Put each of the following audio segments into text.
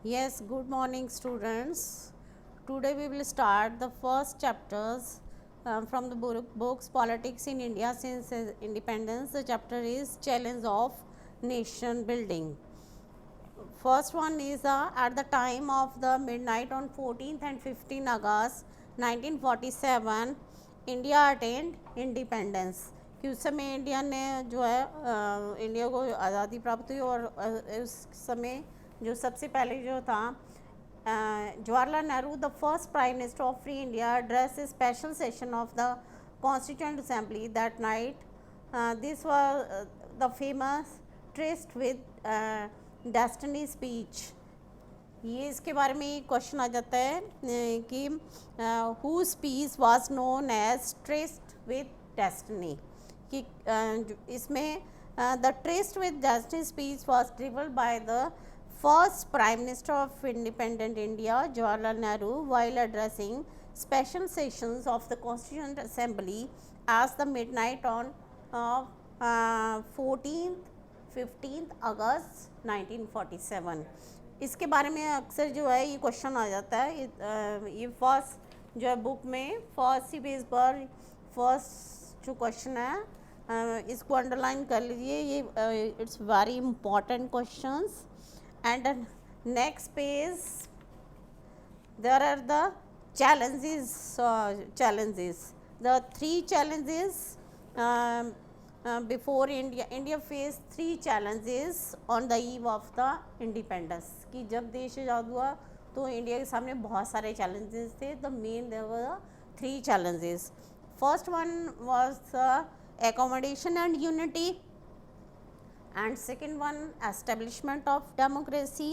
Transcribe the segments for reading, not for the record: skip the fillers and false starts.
Yes, good morning, students. Today we will start the first chapters from the books Politics in India since Independence. The chapter is Challenge of Nation Building. First one is at the time of the midnight on 14th and 15th August 1947, India attained independence. कि उस समय India ने जो है India को आज़ादी प्राप्त हुई और उस समय जो सबसे पहले जो था Jawaharlal Nehru the first prime minister of free India addressed a special session of the Constituent Assembly that night. This was the famous tryst with destiny speech. ये इसके बारे में क्वेश्चन आ जाता है कि who speech was known as tryst with destiny. कि इसमें the tryst with destiny speech was driven by the first prime minister of independent India Jawaharlal Nehru while addressing special sessions of the Constituent Assembly as the midnight on 14th 15th अगस्त 1947. इसके बारे में अक्सर जो है ये question आ जाता है. ये फर्स्ट जो है बुक में फर्स्ट ही पेज पर फर्स्ट जो क्वेश्चन है इसको अंडरलाइन कर लीजिए. ये it's very important questions. And next page there are the challenges, the three challenges before India faced three challenges on the eve of the independence. कि जब देश आज़ाद हुआ तो इंडिया के सामने बहुत सारे challenges थे. The main there were three challenges. First one was accommodation and unity, and second one establishment of democracy,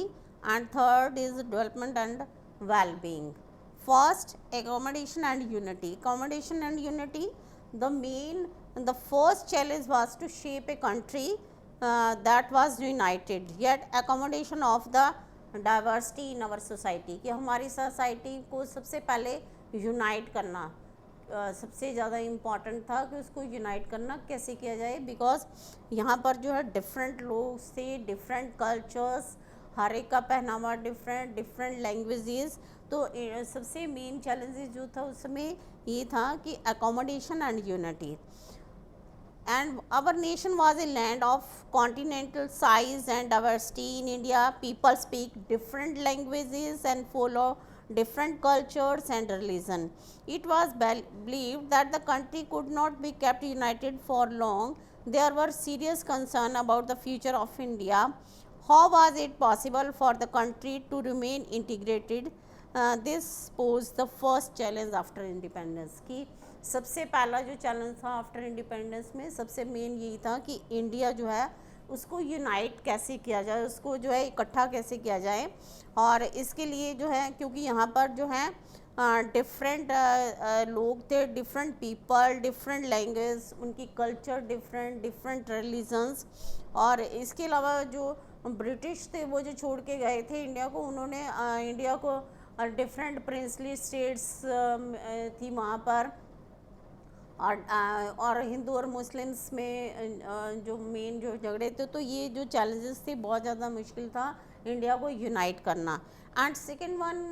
and third is development and well-being. First, accommodation and unity. Accommodation and unity, the first challenge was to shape a country that was united, yet accommodation of the diversity in our society. कि हमारी society को सबसे पहले unite करना सबसे ज़्यादा important था कि उसको यूनाइट करना कैसे किया जाए. बिकॉज यहाँ पर जो है डिफरेंट लोग से, डिफरेंट कल्चर्स, हर एक का पहनावा डिफरेंट लैंग्वेजेस. तो सबसे मेन चैलेंजेस जो था उस समय ये था कि accommodation and unity. And our nation was a land of continental size and diversity. In India, people speak different languages and follow different cultures and religion. It was believed that the country could not be kept united for long. There were serious concern about the future of India. How was it possible for the country to remain integrated? This posed the first challenge after independence. कि सबसे पहला जो challenge था after independence में सबसे main यही था कि इंडिया जो है उसको यूनाइट कैसे किया जाए, उसको जो है इकट्ठा कैसे किया जाए. और इसके लिए जो है क्योंकि यहाँ पर जो है डिफरेंट लोग थे, डिफरेंट पीपल, डिफरेंट लैंग्वेज, उनकी कल्चर डिफरेंट रिलीजन्स. और इसके अलावा जो ब्रिटिश थे वो जो छोड़ के गए थे इंडिया को, उन्होंने इंडिया को डिफरेंट प्रिंसली स्टेट्स थी वहाँ पर. और हिंदू और मुस्लिम्स में जो मेन जो झगड़े थे, तो ये जो चैलेंजेस थे बहुत ज़्यादा मुश्किल था इंडिया को यूनाइट करना. And second one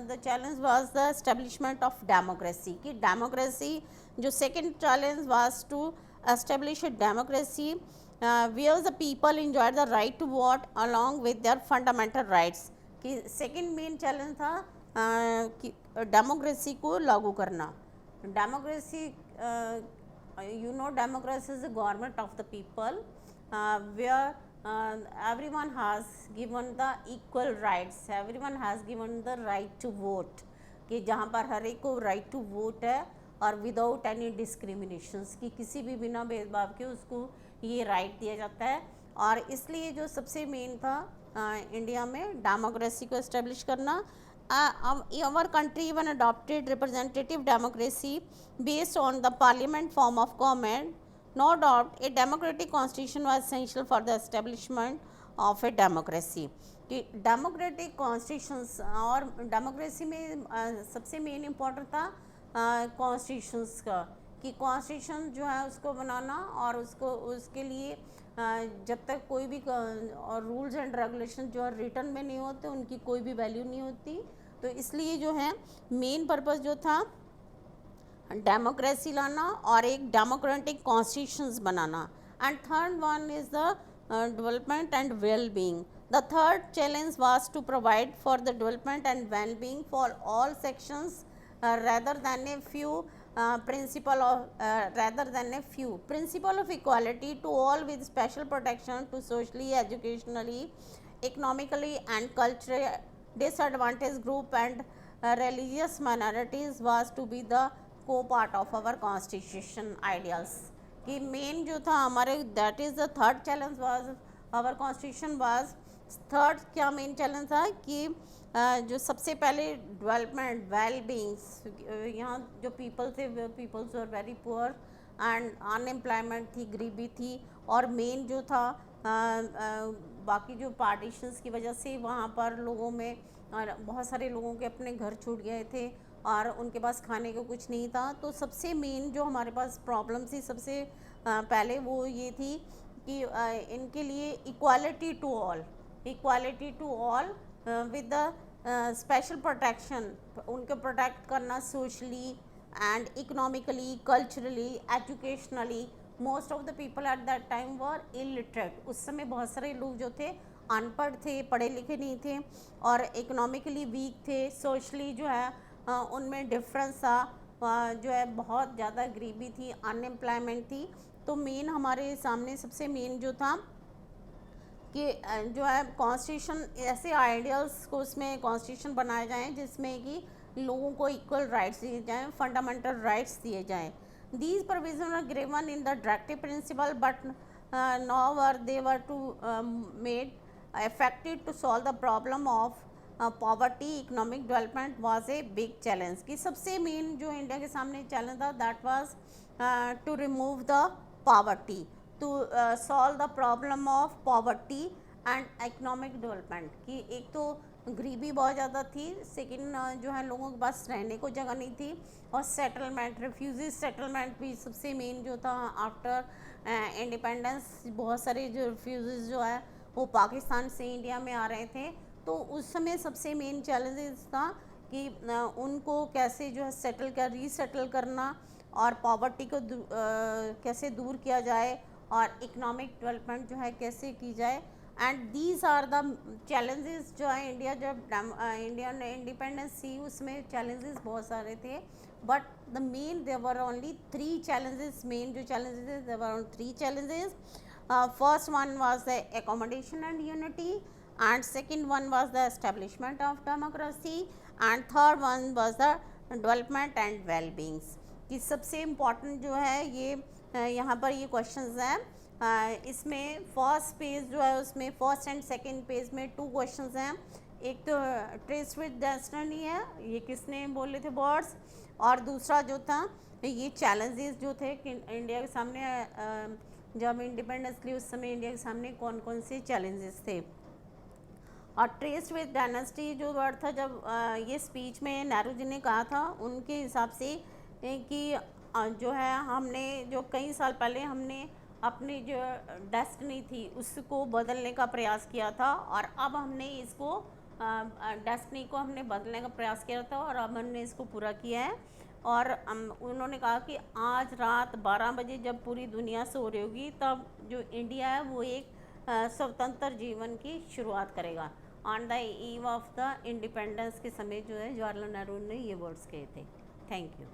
the challenge was the establishment of democracy. कि डेमोक्रेसी जो second challenge was to establish democracy where the people enjoy the right to vote along with their fundamental rights. कि second main challenge था कि democracy को लागू करना. Democracy, democracy is the government of the people, where everyone has given the equal rights, everyone has given the right to vote. कि जहाँ पर हर एक को right to vote है और विदाउट एनी डिस्क्रिमिनेशंस, कि किसी भी बिना भेदभाव के उसको ये राइट दिया जाता है. और इसलिए जो सबसे मेन था इंडिया में डेमोक्रेसी को इस्टेब्लिश करना. Our country even adopted representative democracy based on the parliament form of government. No doubt, a democratic constitution was essential for the establishment of a democracy. कि डेमोक्रेटिक कॉन्स्टिट्यूशंस और democracy में सबसे main important था constitutions का. कि constitution जो है उसको बनाना और उसको उसके लिए जब तक कोई भी और रूल्स एंड रेगुलेशन जो है रिटर्न में नहीं होते उनकी कोई भी वैल्यू नहीं होती। तो इसलिए जो है मेन पर्पस जो था डेमोक्रेसी लाना और एक डेमोक्रेटिक कॉन्स्टिट्यूशंस बनाना। And third one is the development and well being. The third challenge was to provide for the development and well being for all sections rather than a few principle of equality to all with special protection to socially, educationally, economically and culturally disadvantaged group and religious minorities was to be the co-part of our constitution ideals। कि मेन जो था हमारे that is the third challenge was our constitution was. Third क्या main challenge था कि जो सबसे पहले डेवलपमेंट वेल बींग्स, यहाँ जो पीपल थे peoples were very poor and unemployment थी, गरीबी थी। और मेन जो था बाकी जो पार्टीशंस की वजह से वहाँ पर लोगों में बहुत सारे लोगों के अपने घर छूट गए थे और उनके पास खाने को कुछ नहीं था। तो सबसे मेन जो हमारे पास प्रॉब्लम थी सबसे पहले वो ये थी कि इनके लिए equality to all with the special protection, उनको प्रोटेक्ट करना socially and economically, culturally, educationally. Most of the people at that time were illiterate. उस समय बहुत सारे लोग जो थे अनपढ़ थे, पढ़े लिखे नहीं थे और इकोनॉमिकली वीक थे। सोशली जो है उनमें डिफरेंस था, जो है बहुत ज़्यादा गरीबी थी, अनएम्प्लॉयमेंट थी। तो मेन हमारे सामने सबसे मेन जो था कि जो है कॉन्स्टिट्यूशन, ऐसे आइडियल्स को उसमें कॉन्स्टिट्यूशन बनाए जाएं जिसमें कि लोगों को इक्वल राइट्स दिए जाएं, फंडामेंटल राइट्स दिए जाएं। These provision are given in the directive principle but now were they were to made effective to solve the problem of poverty, economic development was a big challenge। कि सबसे main जो India के सामने challenge था that was to remove the poverty, to solve the problem of poverty and economic development. कि एक तो गरीबी बहुत ज़्यादा थी, सेकेंड जो है लोगों के पास रहने को जगह नहीं थी, और सेटलमेंट, रिफ्यूजी सेटलमेंट भी सबसे मेन जो था। आफ्टर इंडिपेंडेंस बहुत सारे जो रिफ्यूजीज जो है वो पाकिस्तान से इंडिया में आ रहे थे। तो उस समय सबसे मेन चैलेंजेस था कि उनको कैसे जो है रीसेटल करना और पॉवर्टी को कैसे दूर किया जाए और इकोनॉमिक डेवलपमेंट जो है कैसे की जाए। And these are the challenges जो है इंडिया जब इंडिया ने इंडिपेंडेंस सी उसमें चैलेंजेस बहुत सारे थे, but the main there were only 3 challenges. Main जो challenges there were only 3 challenges। First one was the accommodation and unity, and second one was the establishment of democracy, and third one was the development and well-being। कि सबसे important जो है ये यहाँ पर ये questions हैं। इसमें फर्स्ट पेज जो है उसमें फर्स्ट एंड सेकंड पेज में 2 क्वेश्चंस हैं। एक तो ट्रेस विद डेस्टिनी है, ये किसने बोले थे बर्ड्स, और दूसरा जो था ये चैलेंजेस जो थे कि इंडिया के सामने जब इंडिपेंडेंस ली उस समय इंडिया के सामने कौन कौन से चैलेंजेस थे। और ट्रेस विद डायनेस्टी जो वर्ड था, जब ये स्पीच में नेहरू जी ने कहा था उनके हिसाब से कि जो है हमने जो कई साल पहले हमने अपनी जो डेस्टिनी थी उसको बदलने का प्रयास किया था, और अब हमने इसको डेस्टिनी को हमने बदलने का प्रयास किया था और अब हमने इसको पूरा किया है। और उन्होंने कहा कि आज रात 12 बजे जब पूरी दुनिया सो रही होगी तब जो इंडिया है वो एक स्वतंत्र जीवन की शुरुआत करेगा। On the eve of the independence के समय जो है जवाहरलाल नेहरू ने ये वर्ड्स कहे थे। Thank you.